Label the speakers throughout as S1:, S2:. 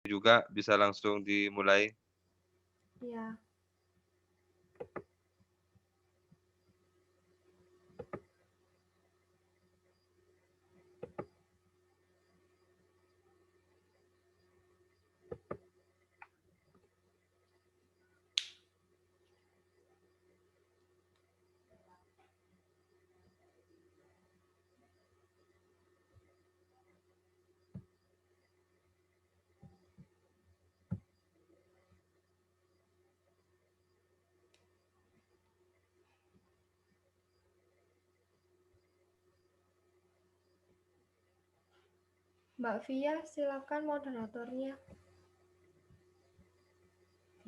S1: juga bisa langsung dimulai.
S2: Ya. Mbak Via, silakan moderatornya.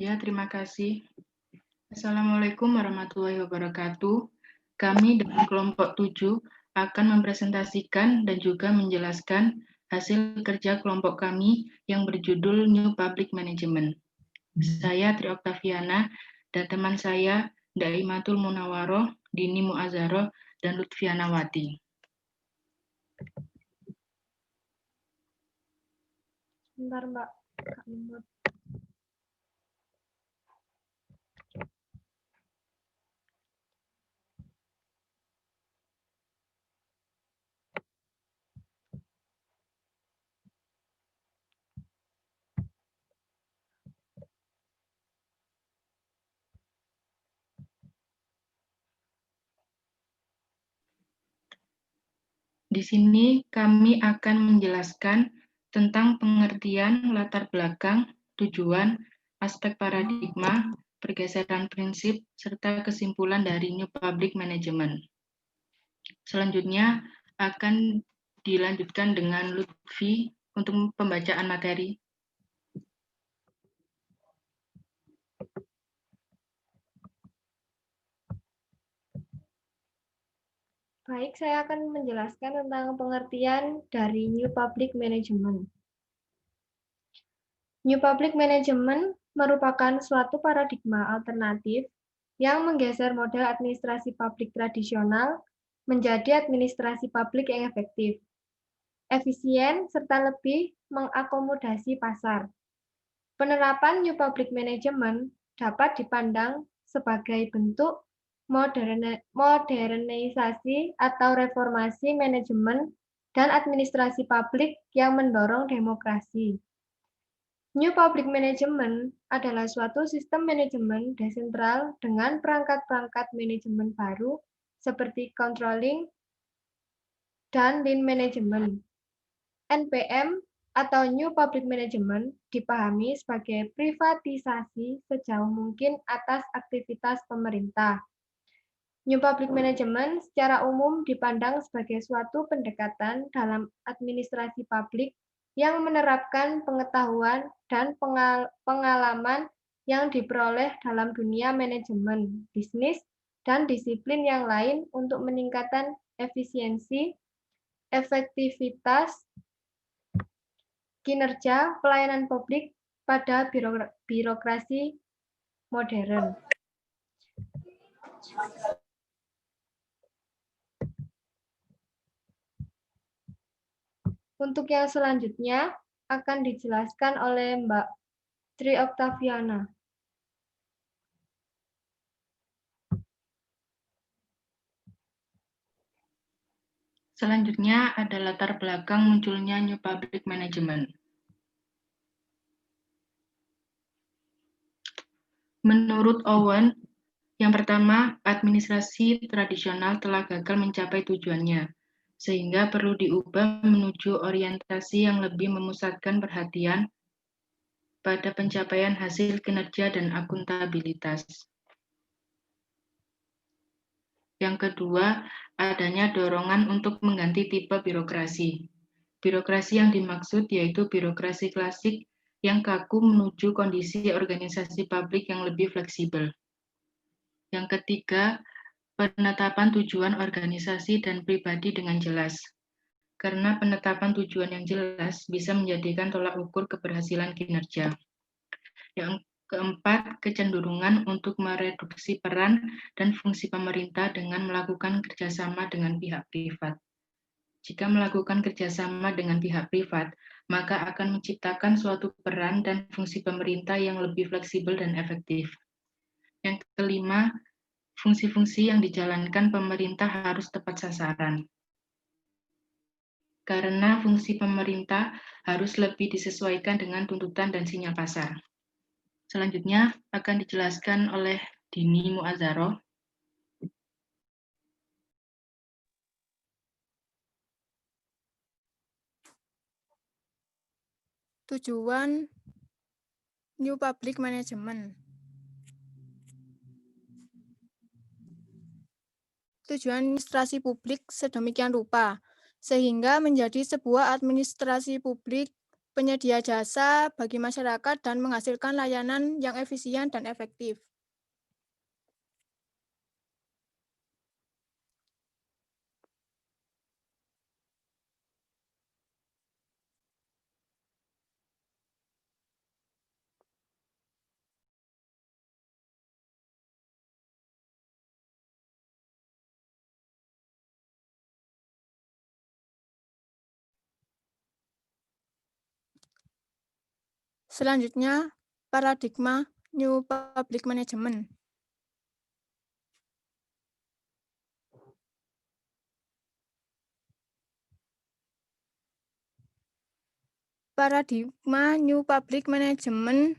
S3: Ya, terima kasih. Assalamualaikum warahmatullahi wabarakatuh. Kami dari kelompok 7 akan mempresentasikan dan juga menjelaskan hasil kerja kelompok kami yang berjudul New Public Management. Saya Tri Oktaviana dan teman saya Daimatul Munawaroh, Dini Muazzaroh, dan Lutfiana Wati.
S2: Sebentar, Mbak. Kak Nimot.
S3: Di sini kami akan menjelaskan tentang pengertian latar belakang, tujuan, aspek paradigma, pergeseran prinsip, serta kesimpulan dari New Public Management. Selanjutnya akan dilanjutkan dengan Lutfi untuk pembacaan materi.
S2: Baik, saya akan menjelaskan tentang pengertian dari New Public Management. New Public Management merupakan suatu paradigma alternatif yang menggeser model administrasi publik tradisional menjadi administrasi publik yang efektif, efisien, serta lebih mengakomodasi pasar. Penerapan New Public Management dapat dipandang sebagai bentuk modernisasi atau reformasi manajemen dan administrasi publik yang mendorong demokrasi. New Public Management adalah suatu sistem manajemen desentral dengan perangkat-perangkat manajemen baru seperti controlling dan lean management. NPM atau New Public Management dipahami sebagai privatisasi sejauh mungkin atas aktivitas pemerintah. New Public Management secara umum dipandang sebagai suatu pendekatan dalam administrasi publik yang menerapkan pengetahuan dan pengalaman yang diperoleh dalam dunia manajemen, bisnis, dan disiplin yang lain untuk meningkatkan efisiensi, efektivitas, kinerja pelayanan publik pada birokrasi modern. Untuk yang selanjutnya akan dijelaskan oleh Mbak Tri Oktaviana.
S3: Selanjutnya ada latar belakang munculnya New Public Management. Menurut Owen, yang pertama, administrasi tradisional telah gagal mencapai tujuannya, sehingga perlu diubah menuju orientasi yang lebih memusatkan perhatian pada pencapaian hasil kinerja dan akuntabilitas. Yang kedua, adanya dorongan untuk mengganti tipe birokrasi. Birokrasi yang dimaksud yaitu birokrasi klasik yang kaku menuju kondisi organisasi publik yang lebih fleksibel. Yang ketiga, penetapan tujuan organisasi dan pribadi dengan jelas. Karena penetapan tujuan yang jelas bisa menjadikan tolak ukur keberhasilan kinerja. Yang keempat, kecenderungan untuk mereduksi peran dan fungsi pemerintah dengan melakukan kerjasama dengan pihak privat. Jika melakukan kerjasama dengan pihak privat, maka akan menciptakan suatu peran dan fungsi pemerintah yang lebih fleksibel dan efektif. Yang kelima, fungsi-fungsi yang dijalankan pemerintah harus tepat sasaran. Karena fungsi pemerintah harus lebih disesuaikan dengan tuntutan dan sinyal pasar. Selanjutnya akan dijelaskan oleh Dini Muazzaroh.
S4: Tujuan New Public Management. Tujuan administrasi publik sedemikian rupa, sehingga menjadi sebuah administrasi publik penyedia jasa bagi masyarakat dan menghasilkan layanan yang efisien dan efektif. Selanjutnya, paradigma New Public Management. Paradigma New Public Management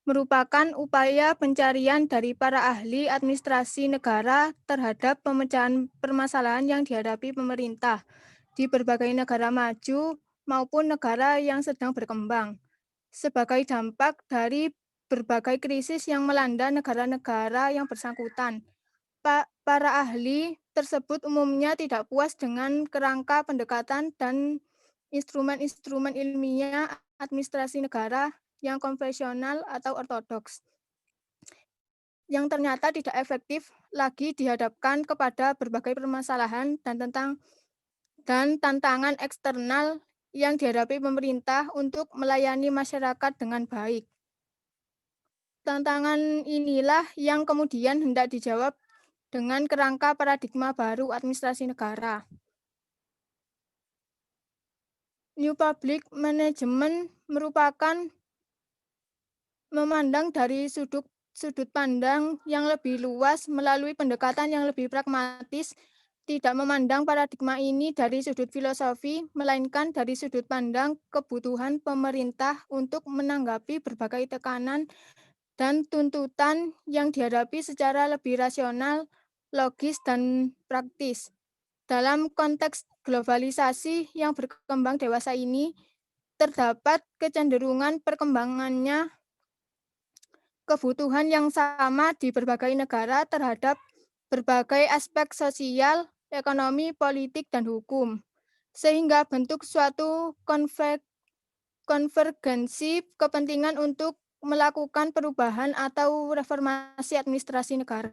S4: merupakan upaya pencarian dari para ahli administrasi negara terhadap pemecahan permasalahan yang dihadapi pemerintah di berbagai negara maju maupun negara yang sedang berkembang, sebagai dampak dari berbagai krisis yang melanda negara-negara yang bersangkutan. Para ahli tersebut umumnya tidak puas dengan kerangka pendekatan dan instrumen-instrumen ilmiah administrasi negara yang konvensional atau ortodoks, yang ternyata tidak efektif lagi dihadapkan kepada berbagai permasalahan dan tantangan eksternal yang dihadapi pemerintah untuk melayani masyarakat dengan baik. Tantangan inilah yang kemudian hendak dijawab dengan kerangka paradigma baru administrasi negara. New Public Management merupakan memandang dari sudut pandang yang lebih luas melalui pendekatan yang lebih pragmatis, tidak memandang paradigma ini dari sudut filosofi, melainkan dari sudut pandang kebutuhan pemerintah untuk menanggapi berbagai tekanan dan tuntutan yang dihadapi secara lebih rasional, logis, dan praktis. Dalam konteks globalisasi yang berkembang dewasa ini, terdapat kecenderungan perkembangannya kebutuhan yang sama di berbagai negara terhadap berbagai aspek sosial, ekonomi, politik, dan hukum, sehingga bentuk suatu konvergensi kepentingan untuk melakukan perubahan atau reformasi administrasi negara.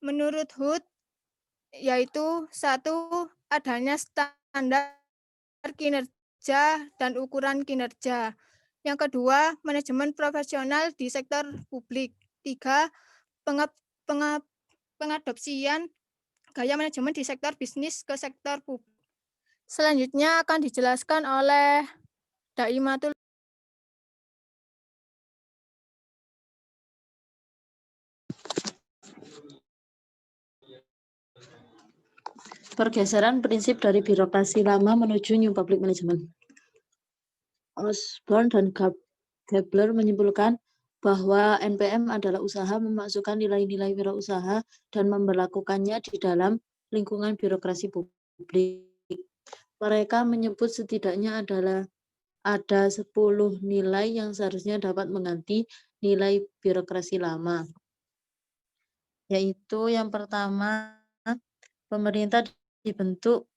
S4: Menurut Hood, yaitu satu, adanya standar kinerja dan ukuran kinerja. Yang kedua, manajemen profesional di sektor publik. Tiga, pengadopsian gaya manajemen di sektor bisnis ke sektor publik. Selanjutnya akan dijelaskan oleh Daimatul.
S5: Pergeseran prinsip dari birokrasi lama menuju New Public Management. Osborne dan Gabler menyimpulkan bahwa NPM adalah usaha memasukkan nilai-nilai wirausaha dan memperlakukannya di dalam lingkungan birokrasi publik. Mereka menyebut setidaknya ada 10 nilai yang seharusnya dapat mengganti nilai birokrasi lama. Yaitu yang pertama, pemerintah dibentuk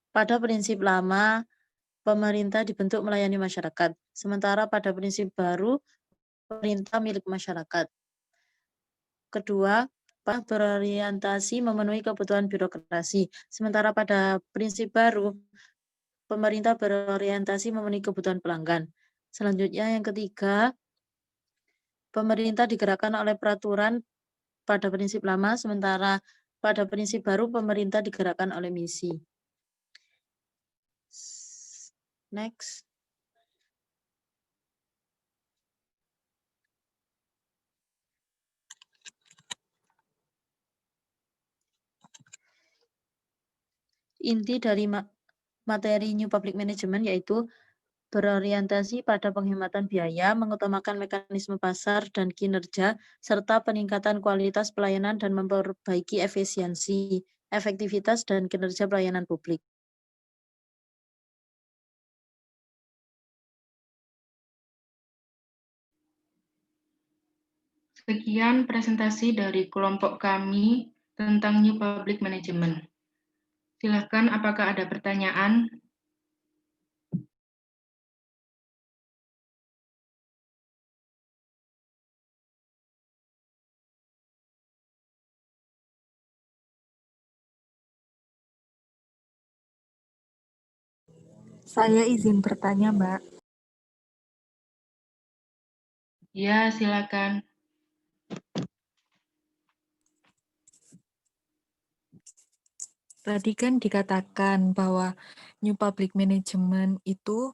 S5: pada prinsip lama, pemerintah dibentuk melayani masyarakat. Sementara pada prinsip baru, pemerintah milik masyarakat. Kedua, berorientasi memenuhi kebutuhan birokrasi. Sementara pada prinsip baru, pemerintah berorientasi memenuhi kebutuhan pelanggan. Selanjutnya yang ketiga, pemerintah digerakkan oleh peraturan pada prinsip lama, sementara pada prinsip baru pemerintah digerakkan oleh misi. Next. Inti dari materi New Public Management yaitu berorientasi pada penghematan biaya, mengutamakan mekanisme pasar dan kinerja, serta peningkatan kualitas pelayanan dan memperbaiki efisiensi, efektivitas, dan kinerja pelayanan publik.
S3: Sekian presentasi dari kelompok kami tentang New Public Management. Silakan, apakah ada pertanyaan?
S6: Saya izin bertanya, Mbak.
S3: Ya, silakan.
S6: Tadi kan dikatakan bahwa New Public Management itu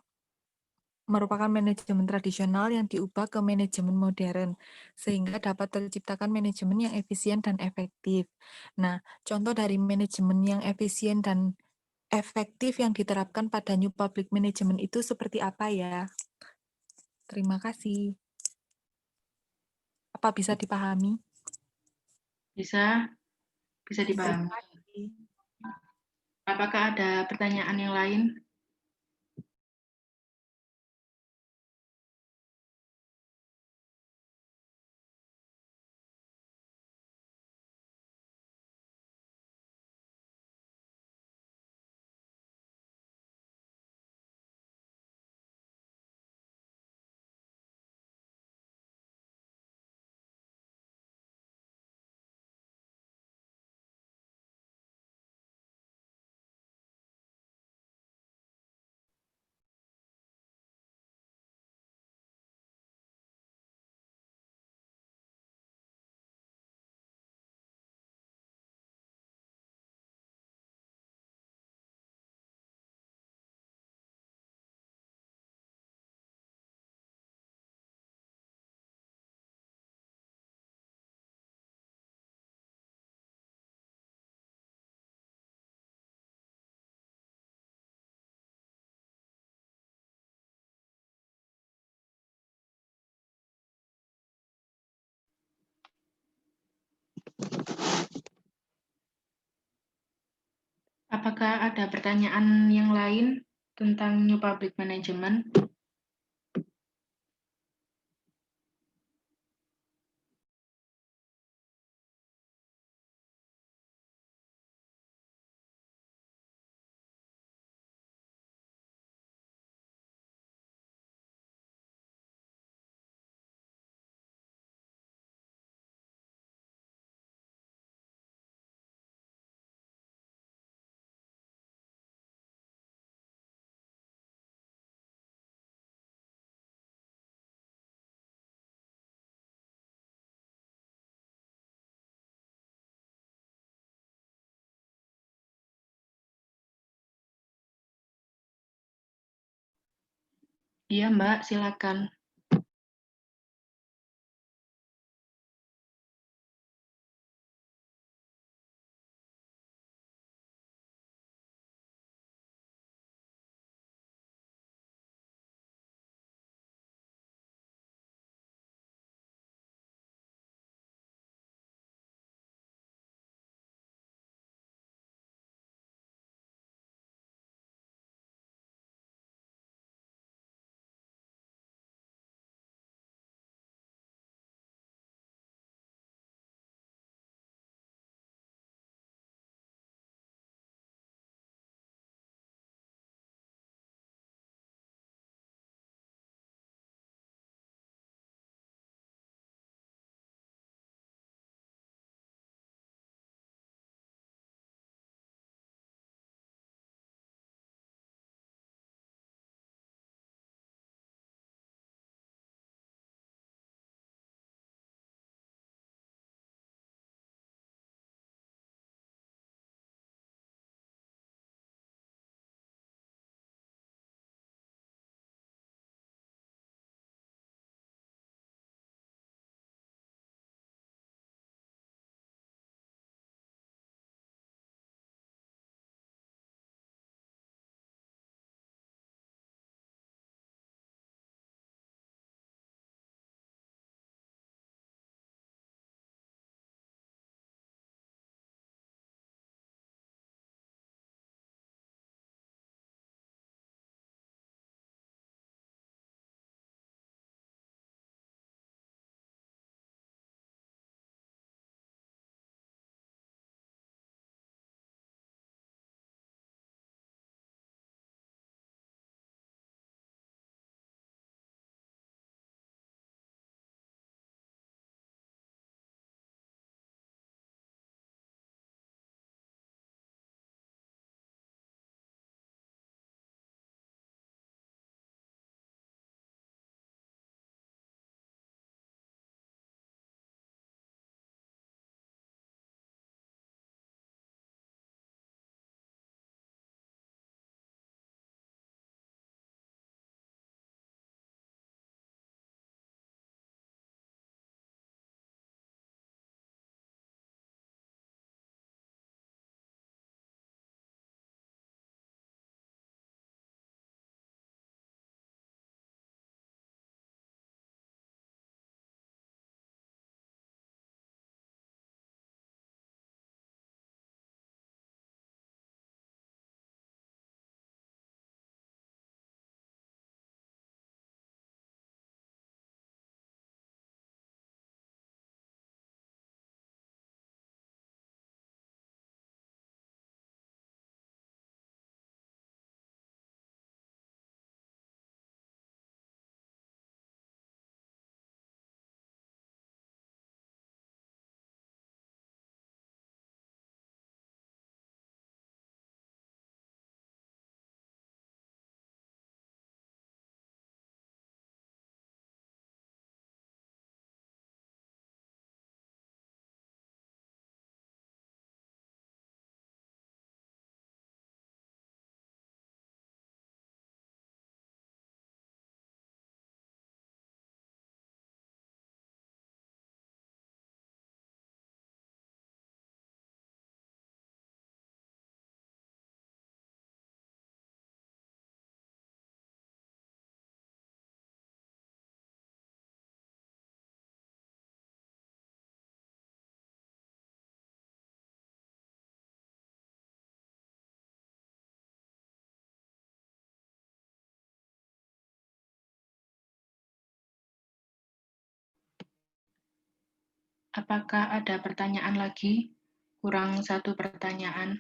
S6: merupakan manajemen tradisional yang diubah ke manajemen modern, sehingga dapat terciptakan manajemen yang efisien dan efektif. Nah, contoh dari manajemen yang efisien dan efektif yang diterapkan pada New Public Management itu seperti apa ya? Terima kasih. Apa bisa dipahami?
S3: Bisa dipahami.
S6: Terima kasih.
S3: Apakah ada pertanyaan yang lain? Apakah ada pertanyaan yang lain tentang New Public Management? Iya, Mbak, silakan. Apakah ada pertanyaan lagi? Kurang satu pertanyaan.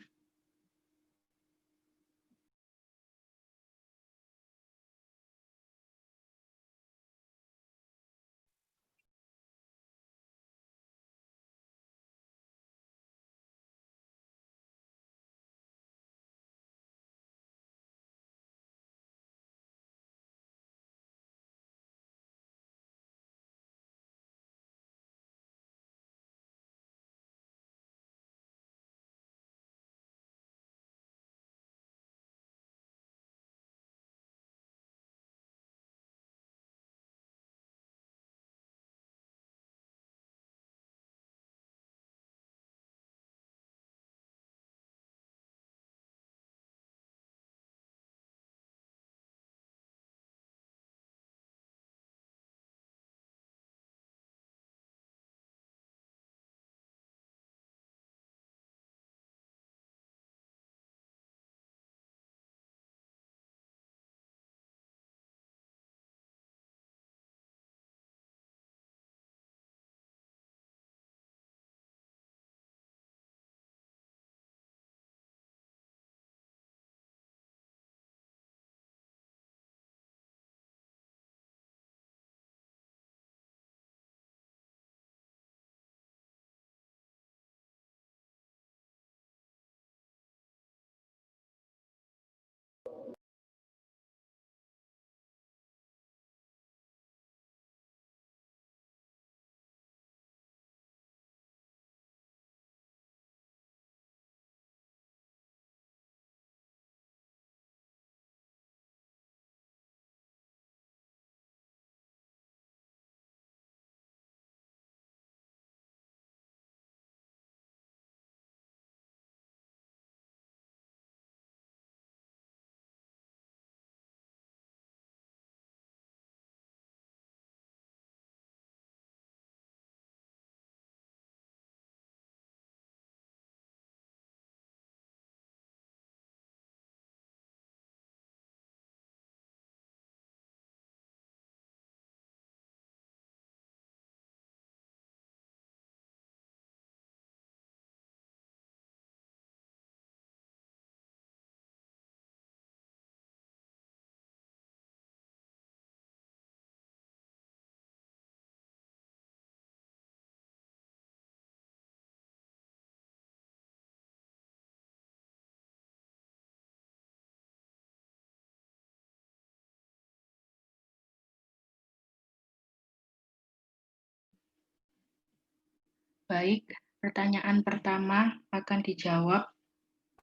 S3: Baik, pertanyaan pertama akan dijawab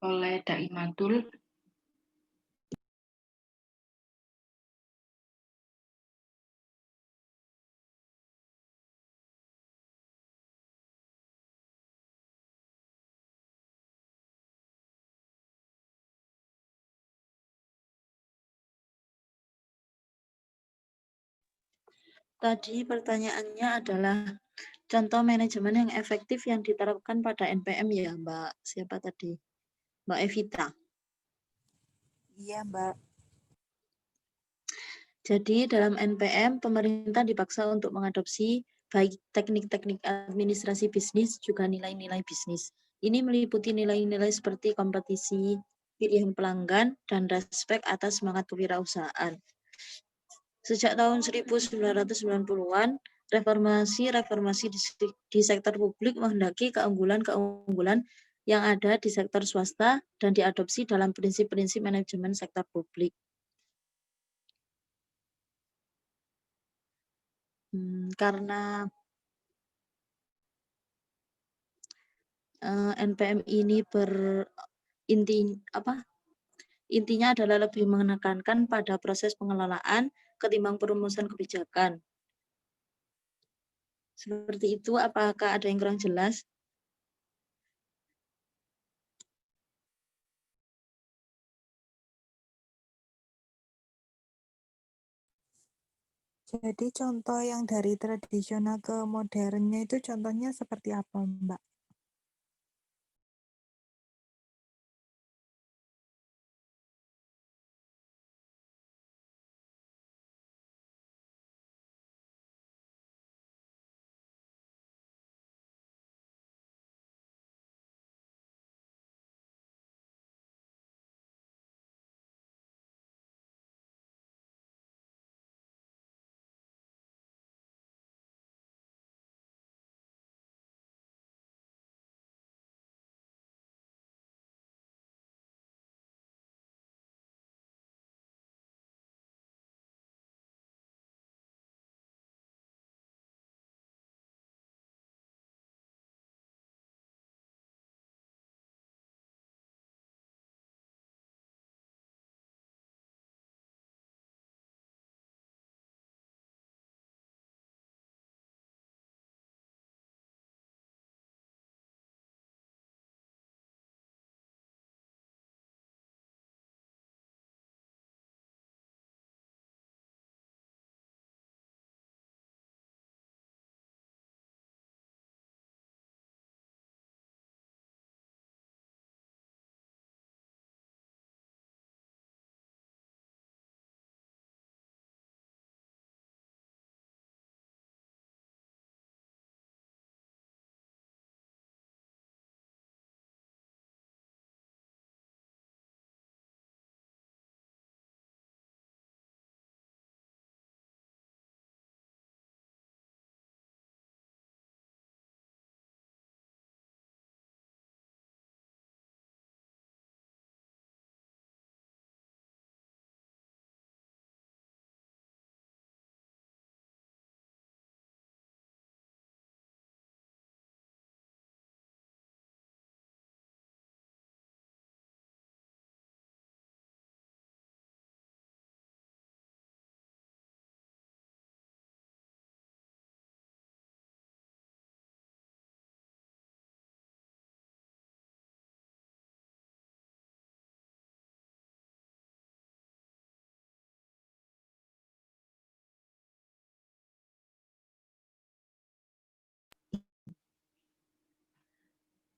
S3: oleh Daimatul.
S5: Tadi pertanyaannya adalah contoh manajemen yang efektif yang diterapkan pada NPM ya, Mbak. Siapa tadi? Mbak Evita.
S6: Iya, Mbak.
S5: Jadi dalam NPM, pemerintah dipaksa untuk mengadopsi baik teknik-teknik administrasi bisnis juga nilai-nilai bisnis. Ini meliputi nilai-nilai seperti kompetisi, pilihan pelanggan, dan respek atas semangat kewirausahaan. Sejak tahun 1990-an, reformasi di sektor publik menghendaki keunggulan-keunggulan yang ada di sektor swasta dan diadopsi dalam prinsip-prinsip manajemen sektor publik. Karena NPM ini intinya adalah lebih menekankan pada proses pengelolaan ketimbang perumusan kebijakan. Seperti itu, apakah ada yang kurang jelas?
S6: Jadi contoh yang dari tradisional ke modernnya itu contohnya seperti apa, Mbak?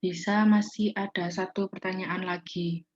S3: bisa masih ada satu pertanyaan lagi.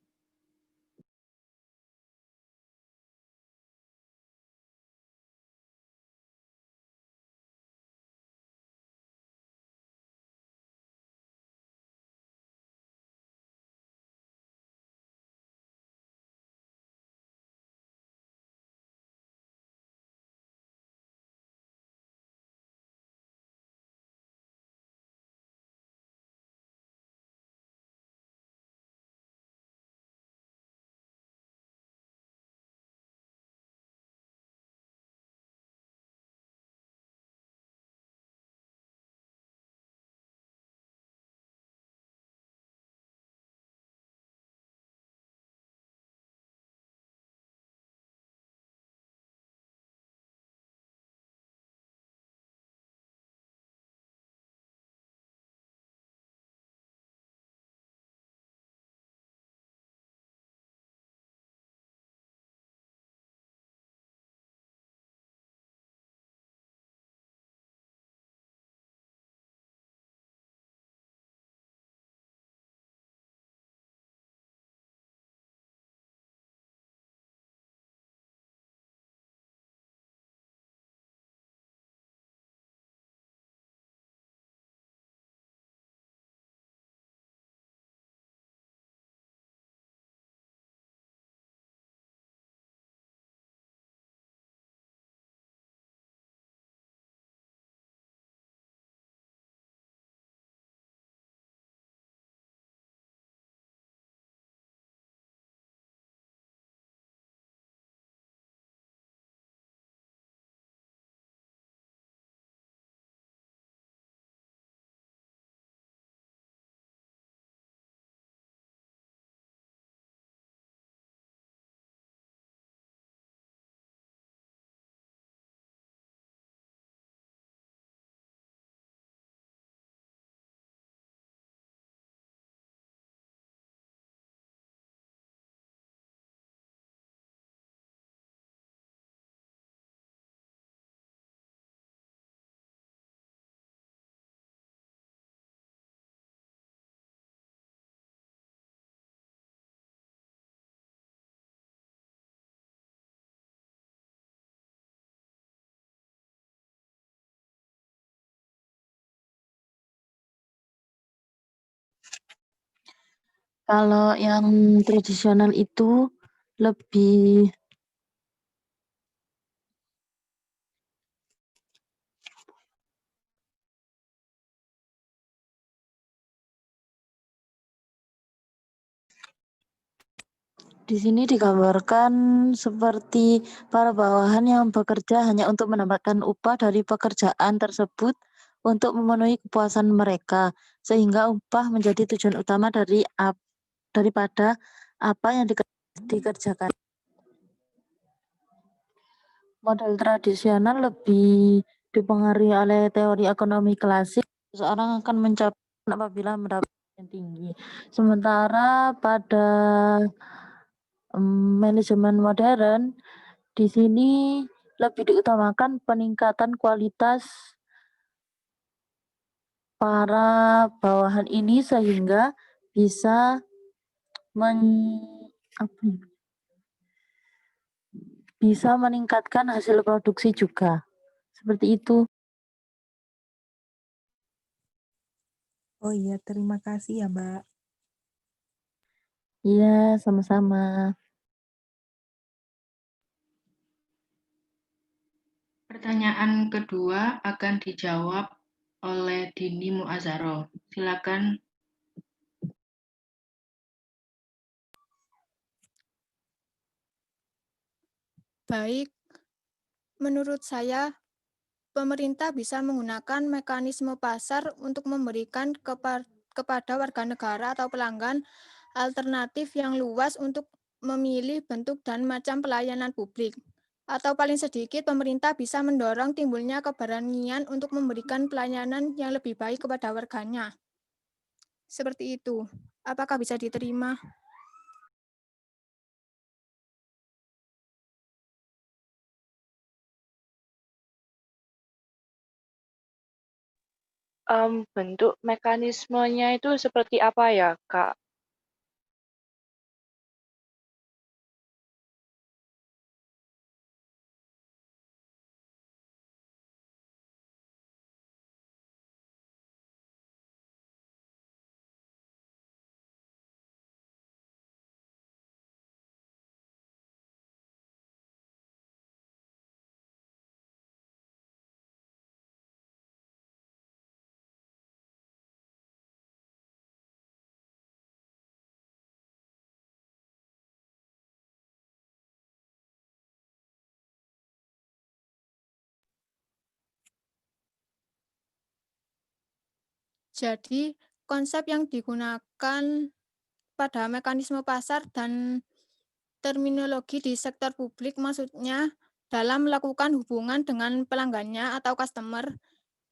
S5: Kalau yang tradisional itu lebih di sini digambarkan seperti para bawahan yang bekerja hanya untuk mendapatkan upah dari pekerjaan tersebut untuk memenuhi kepuasan mereka, sehingga upah menjadi tujuan utama daripada apa yang dikerjakan. Model tradisional lebih dipengaruhi oleh teori ekonomi klasik. Seseorang akan mencapai apabila mendapat yang tinggi. Sementara pada manajemen modern, di sini lebih diutamakan peningkatan kualitas para bawahan ini sehingga bisa bisa meningkatkan hasil produksi juga. Seperti itu.
S6: Oh iya, terima kasih ya, Mbak.
S5: Iya, sama-sama.
S3: Pertanyaan kedua akan dijawab oleh Dini Muazaro. Silakan.
S4: Baik, menurut saya pemerintah bisa menggunakan mekanisme pasar untuk memberikan kepada warga negara atau pelanggan alternatif yang luas untuk memilih bentuk dan macam pelayanan publik. Atau paling sedikit, pemerintah bisa mendorong timbulnya keberanian untuk memberikan pelayanan yang lebih baik kepada warganya. Seperti itu. Apakah bisa diterima?
S7: bentuk mekanismenya itu seperti apa ya, Kak?
S4: Jadi, konsep yang digunakan pada mekanisme pasar dan terminologi di sektor publik maksudnya dalam melakukan hubungan dengan pelanggannya atau customer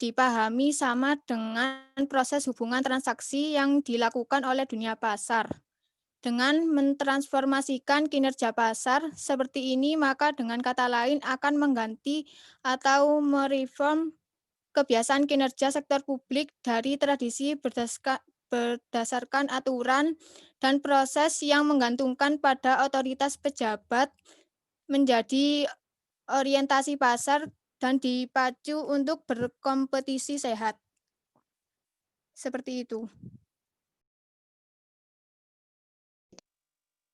S4: dipahami sama dengan proses hubungan transaksi yang dilakukan oleh dunia pasar. Dengan mentransformasikan kinerja pasar seperti ini, maka dengan kata lain akan mengganti atau mereform kebiasaan kinerja sektor publik dari tradisi berdasarkan aturan dan proses yang menggantungkan pada otoritas pejabat menjadi orientasi pasar dan dipacu untuk berkompetisi sehat. Seperti itu.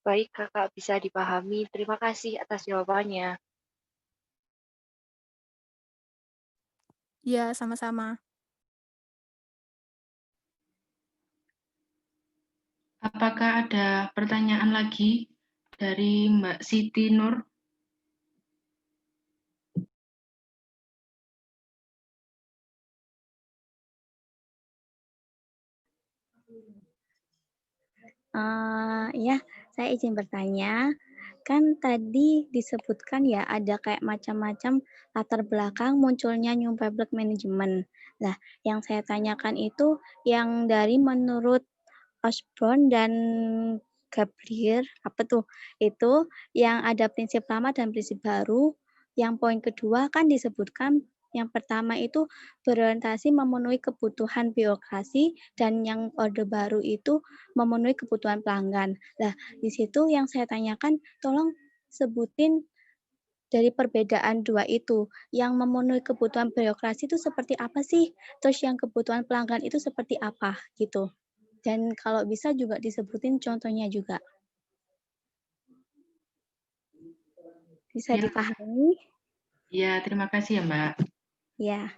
S7: Baik, Kakak, bisa dipahami. Terima kasih atas jawabannya.
S4: Ya, sama-sama.
S3: Apakah ada pertanyaan lagi dari Mbak Siti Nur?
S8: Ya, saya izin bertanya. Kan tadi disebutkan ya ada kayak macam-macam latar belakang munculnya New Public Management. Nah, yang saya tanyakan itu yang dari menurut Osborne dan Gabriel, apa tuh? Itu yang ada prinsip lama dan prinsip baru. Yang poin kedua kan disebutkan yang pertama itu berorientasi memenuhi kebutuhan birokrasi dan yang orde baru itu memenuhi kebutuhan pelanggan. Nah, di situ yang saya tanyakan, tolong sebutin dari perbedaan dua itu, yang memenuhi kebutuhan birokrasi itu seperti apa sih? Terus yang kebutuhan pelanggan itu seperti apa gitu. Dan kalau bisa juga disebutin contohnya juga. Bisa
S3: Ya.
S8: dipahami?
S3: Ya, terima kasih ya, Mbak.
S8: Ya.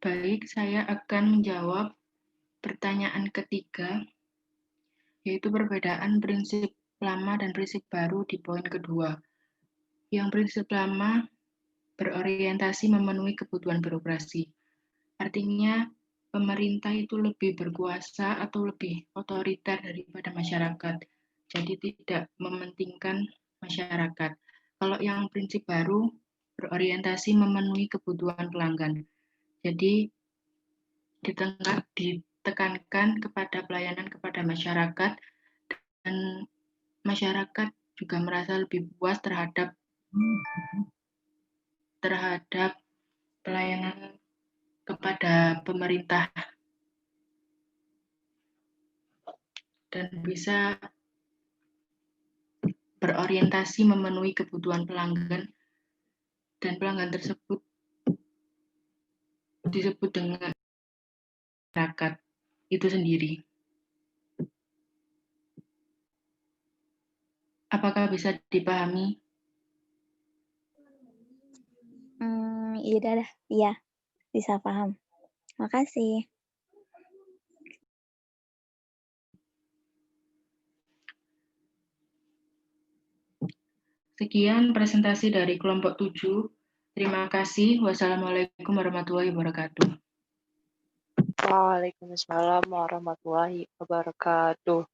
S3: Baik, saya akan menjawab pertanyaan ketiga, yaitu perbedaan prinsip lama dan prinsip baru di poin kedua. Yang prinsip lama berorientasi memenuhi kebutuhan birokrasi. Artinya, pemerintah itu lebih berkuasa atau lebih otoriter daripada masyarakat. Jadi tidak mementingkan masyarakat. Kalau yang prinsip baru berorientasi memenuhi kebutuhan pelanggan. Jadi ditekankan kepada pelayanan kepada masyarakat dan masyarakat juga merasa lebih puas terhadap pelayanan kepada pemerintah dan bisa berorientasi memenuhi kebutuhan pelanggan dan pelanggan tersebut disebut dengan masyarakat itu sendiri. Apakah bisa dipahami?
S8: Iya, bisa paham. Makasih.
S3: Sekian presentasi dari kelompok 7. Terima kasih. Wassalamualaikum warahmatullahi wabarakatuh.
S7: Waalaikumsalam warahmatullahi wabarakatuh.